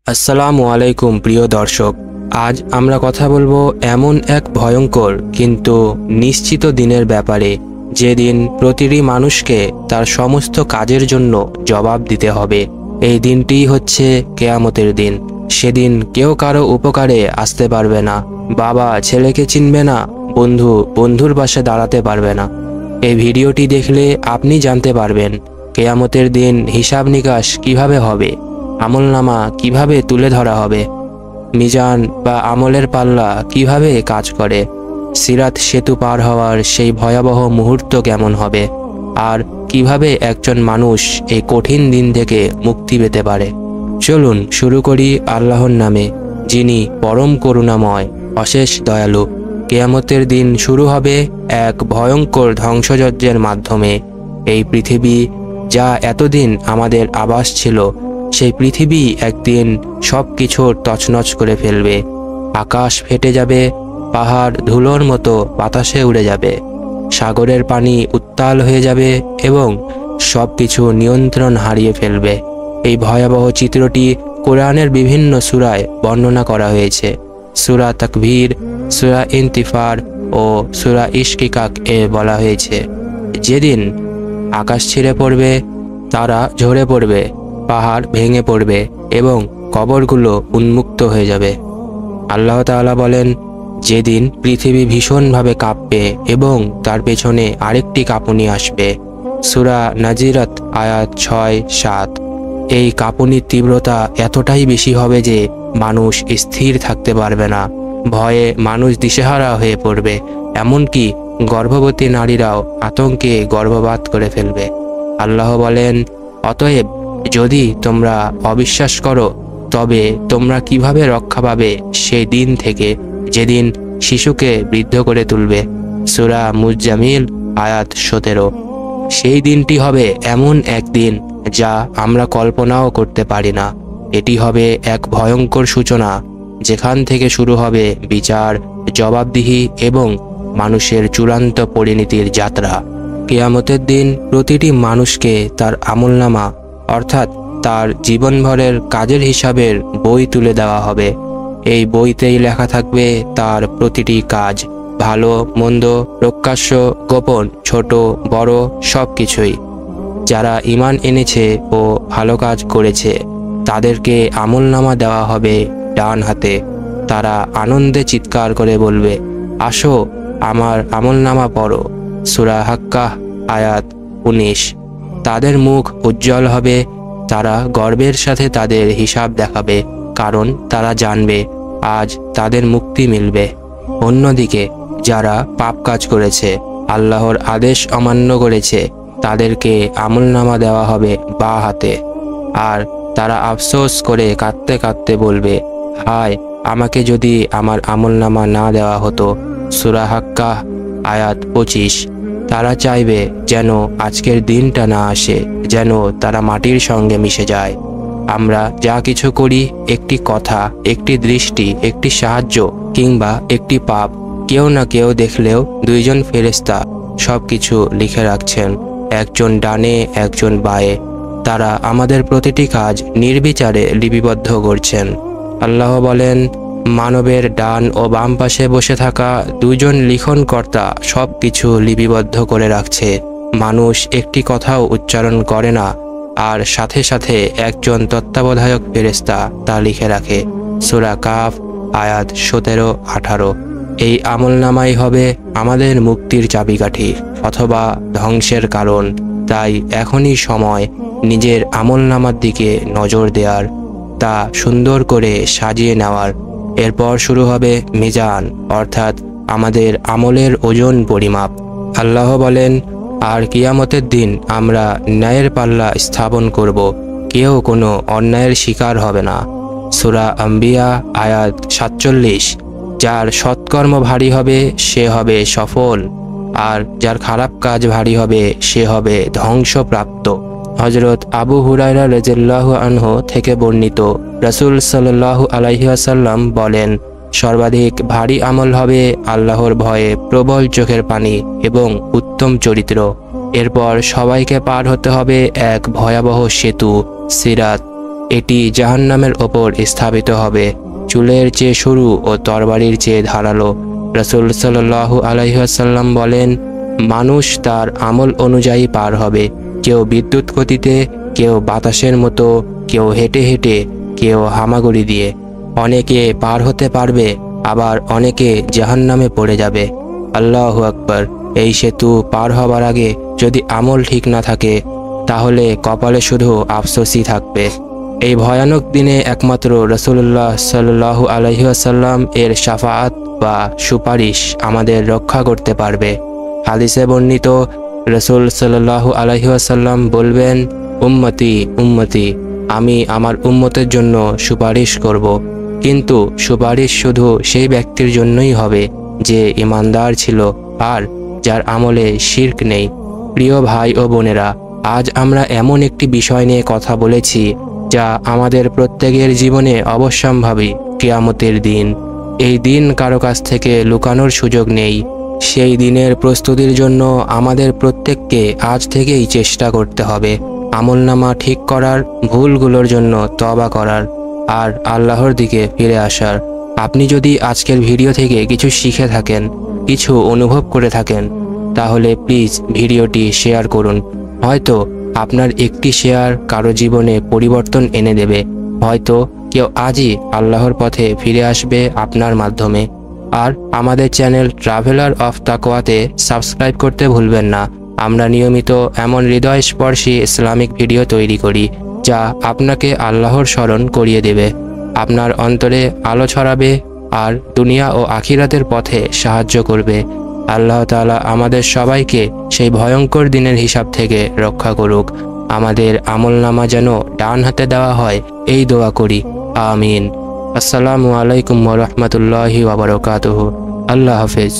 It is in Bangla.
আসসালামু আলাইকুম প্রিয় দর্শক, আজ আমরা কথা বলবো এমন এক ভয়ঙ্কর কিন্তু নিশ্চিত দিনের ব্যাপারে, যেদিন প্রতিটি মানুষকে তার সমস্ত কাজের জন্য জবাব দিতে হবে। এই দিনটিই হচ্ছে কেয়ামতের দিন। সেদিন কেউ কারো উপকারে আসতে পারবে না, বাবা ছেলেকে চিনবে না, বন্ধু বন্ধুর পাশে দাঁড়াতে পারবে না। এই ভিডিওটি দেখলে আপনি জানতে পারবেন কেয়ামতের দিন হিসাব নিকাশ কিভাবে হবে, আমলনামা কিভাবে তুলে ধরা হবে, মিজান বা আমলের পাল্লা কিভাবে কাজ করে, সিরাত সেতু পার হওয়ার সেই ভয়াবহ মুহূর্ত কেমন হবে, আর কিভাবে একজন মানুষ এই কঠিন দিন থেকে মুক্তি পেতে পারে। চলুন শুরু করি আল্লাহর নামে, যিনি পরম করুণাময়, অশেষ দয়ালু। কেয়ামতের দিন শুরু হবে এক ভয়ঙ্কর ধ্বংসযজ্ঞের মাধ্যমে। এই পৃথিবী যা এতদিন আমাদের আবাস ছিল, সেই পৃথিবী একদিন সব কিছুর তছনছ করে ফেলবে। আকাশ ফেটে যাবে, পাহাড় ধুলোর মতো বাতাসে উড়ে যাবে, সাগরের পানি উত্তাল হয়ে যাবে এবং সব কিছু নিয়ন্ত্রণ হারিয়ে ফেলবে। এই ভয়াবহ চিত্রটি কোরআনের বিভিন্ন সূরায় বর্ণনা করা হয়েছে। সূরা তাকবীর, সূরা ইনতিফার ও সূরা ইশকিকাক এ বলা হয়েছে, যেদিন আকাশ ছিঁড়ে পড়বে, তারা ঝরে পড়বে, পাহাড় ভেঙে পড়বে এবং কবরগুলো উন্মুক্ত হয়ে যাবে। আল্লাহ তাআলা বলেন, যেদিন পৃথিবী ভীষণভাবে কাঁপবে এবং তার পেছনে আরেকটি কাঁপুনি আসবে। সূরা নাজিরাত আয়াত 6-7। এই কাঁপুনির তীব্রতা এতটাই বেশি হবে যে মানুষ স্থির থাকতে পারবে না, ভয়ে মানুষ দিশেহারা হয়ে পড়বে, এমনকি গর্ভবতী নারীরাও আতঙ্কে গর্ভপাত করে ফেলবে। আল্লাহ বলেন, অতএব যদি তোমরা অবিশ্বাস করো, তবে তোমরা কিভাবে রক্ষা পাবে সেই দিন থেকে, যেদিন শিশুকে বৃদ্ধ করে তুলবে। সূরা মুজ্জামিল আয়াত 17। সেই দিনটি হবে এমন একদিন যা আমরা কল্পনাও করতে পারি না। এটি হবে এক ভয়ঙ্কর সূচনা, যেখান থেকে শুরু হবে বিচার, জবাবদিহি এবং মানুষের চূড়ান্ত পরিণতির যাত্রা। কিয়ামতের দিন প্রতিটি মানুষকে তার আমলনামা, অর্থাৎ তার জীবনভরের কাজের হিসাবের বই তুলে দেওয়া হবে। এই বইতেই লেখা থাকবে তার প্রতিটি কাজ, ভালো মন্দ, প্রকাশ্য গোপন, ছোট বড় সব কিছুই। যারা ঈমান এনেছে ও ভালো কাজ করেছে, তাদেরকে আমলনামা দেওয়া হবে ডান হাতে। তারা আনন্দে চিৎকার করে বলবে, আসো আমার আমলনামা পড়ো। সূরা হাক্কাহ আয়াত 19। তাদের মুখ উজ্জ্বল হবে, তারা গর্বের সাথে তাদের হিসাব দেখাবে, কারণ তারা জানবে আজ তাদের মুক্তি মিলবে। অন্যদিকে যারা পাপ কাজ করেছে, আল্লাহর আদেশ অমান্য করেছে, তাদেরকে আমলনামা দেওয়া হবে বাঁ হাতে। আর তারা আফসোস করে কাঁদতে কাঁদতে বলবে, হায় আমাকে যদি আমার আমলনামা না দেওয়া হতো। সূরা হাক্কাহ আয়াত 25। তারা চাইবে যেন আজকের দিনটা না আসে, যেন তারা মাটির সঙ্গে মিশে যায়। আমরা যা কিছু করি, একটি কথা, একটি দৃষ্টি, একটি সাহায্য কিংবা একটি পাপ, কেউ না কেউ দেখলেও দুইজন ফেরেশতা সব কিছু লিখে রাখছেন, একজন ডানে একজন বাঁয়ে। তারা আমাদের প্রতিটি কাজ নির্বিচারে লিপিবদ্ধ করছেন। আল্লাহ বলেন, মানবের ডান ও বাম পাশে বসে থাকা দুজন লিখনকর্তা সব কিছু লিপিবদ্ধ করে রাখছে। মানুষ একটি কথাও উচ্চারণ করে না, আর সাথে সাথে একজন তত্ত্বাবধায়ক ফেরেশতা তা লিখে রাখে। সূরা কাফ আয়াত 17-18। এই আমলনামাই হবে আমাদের মুক্তির চাবিকাঠি অথবা ধ্বংসের কারণ। তাই এখনই সময় নিজের আমলনামার দিকে নজর দেওয়ার, তা সুন্দর করে সাজিয়ে নেওয়ার। এরপর শুরু হবে মিজান, অর্থাৎ আমাদের আমলের ওজন পরিমাপ। আল্লাহ বলেন, আর কিয়ামতের দিন আমরা ন্যায়ের পাল্লা স্থাপন করব, কেউ কোনো অন্যায়ের শিকার হবে না। সূরা আম্বিয়া আয়াত 47। যার সৎকর্ম ভারী হবে সে হবে সফল, আর যার খারাপ কাজ ভারী হবে সে হবে ধ্বংসপ্রাপ্ত। হযরত আবু হুরায়রা রাদিয়াল্লাহু আনহু থেকে বর্ণিত, রাসূল সাল্লাল্লাহু আলাইহি ওয়াসাল্লাম বলেন, সর্বাধিক ভারী আমল হবে আল্লাহর ভয়ে প্রবল চোখের পানি এবং উত্তম চরিত্র। এরপর সবাইকে পার হতে হবে এক ভয়াবহ সেতু সিরাত। এটি জাহান্নামের ওপর স্থাপিত হবে, চুলের চেয়ে সরু ও তরবারির চেয়ে ধারালো। রাসূল সাল্লাল্লাহু আলাইহি ওয়াসাল্লাম বলেন, মানুষ তার আমল অনুযায়ী পার হবে, কেউ বিদ্যুৎ গতিতে, কেউ বাতাসের মতো, কেউ হেঁটে হেঁটে, কেউ হামাগুড়ি দিয়ে। অনেকে পার হতে পারবে, আবার অনেকে জাহান্নামে পড়ে যাবে। আল্লাহু আকবার। এই সেতু পার হবার আগে যদি আমল ঠিক না থাকে, তাহলে কপালে শুধু আফসোসই থাকবে। এই ভয়ানক দিনে একমাত্র রাসূলুল্লাহ সাল্লাল্লাহু আলাইহি ওয়াসাল্লাম এর শাফাআত বা সুপারিশ আমাদের রক্ষা করতে পারবে। হাদিসে বর্ণিত, রাসূল সাল্লাল্লাহু আলাইহি ওয়াসাল্লাম বলবেন, উম্মতি উম্মতি, আমি আমার উম্মতের জন্য সুপারিশ করব। কিন্তু সুপারিশ শুধু সেই ব্যক্তির জন্যই হবে যে ঈমানদার ছিল আর যার আমলে শিরক নেই। প্রিয় ভাই ও বোনেরা, আজ আমরা এমন একটি বিষয় নিয়ে কথা বলেছি যা আমাদের প্রত্যেকের জীবনে অবশ্যম্ভাবী, কিয়ামতের দিন। এই দিন কারো কাছ থেকে লুকানোর সুযোগ নেই। সেই দিনের প্রস্তুতির জন্য আমাদের প্রত্যেককে আজ থেকেই চেষ্টা করতে হবে আমলনামা ঠিক করার, ভুলগুলোর জন্য তওবা করার আর আল্লাহর দিকে ফিরে আসার। আপনি যদি আজকের ভিডিও থেকে কিছু শিখে থাকেন, কিছু অনুভব করে থাকেন, তাহলে প্লিজ ভিডিওটি শেয়ার করুন। হয়তো আপনার একটি শেয়ার কারো জীবনে পরিবর্তন এনে দেবে। হয়তো কেউ আজই আল্লাহর পথে ফিরে আসবে আপনার মাধ্যমে। আর আমাদের চ্যানেল ট্রাভেলার অফ তাকওয়াতে সাবস্ক্রাইব করতে ভুলবেন না। আমরা নিয়মিত এমন হৃদয়স্পর্শী ইসলামিক ভিডিও তৈরি করি যা আপনাকে আল্লাহর স্মরণ করিয়ে দেবে, আপনার অন্তরে আলো ছড়াবে আর দুনিয়া ও আখিরাতের পথে সাহায্য করবে। আল্লাহ তাআলা আমাদের সবাইকে সেই ভয়ঙ্কর দিনের হিসাব থেকে রক্ষা করুক। আমাদের আমলনামা যেন ডান হাতে দেওয়া হয়, এই দোয়া করি। আমিন। আসসালামু আলাইকুম ওয়া রাহমাতুল্লাহি ওয়া বারাকাতুহু। আল্লাহ হাফেজ।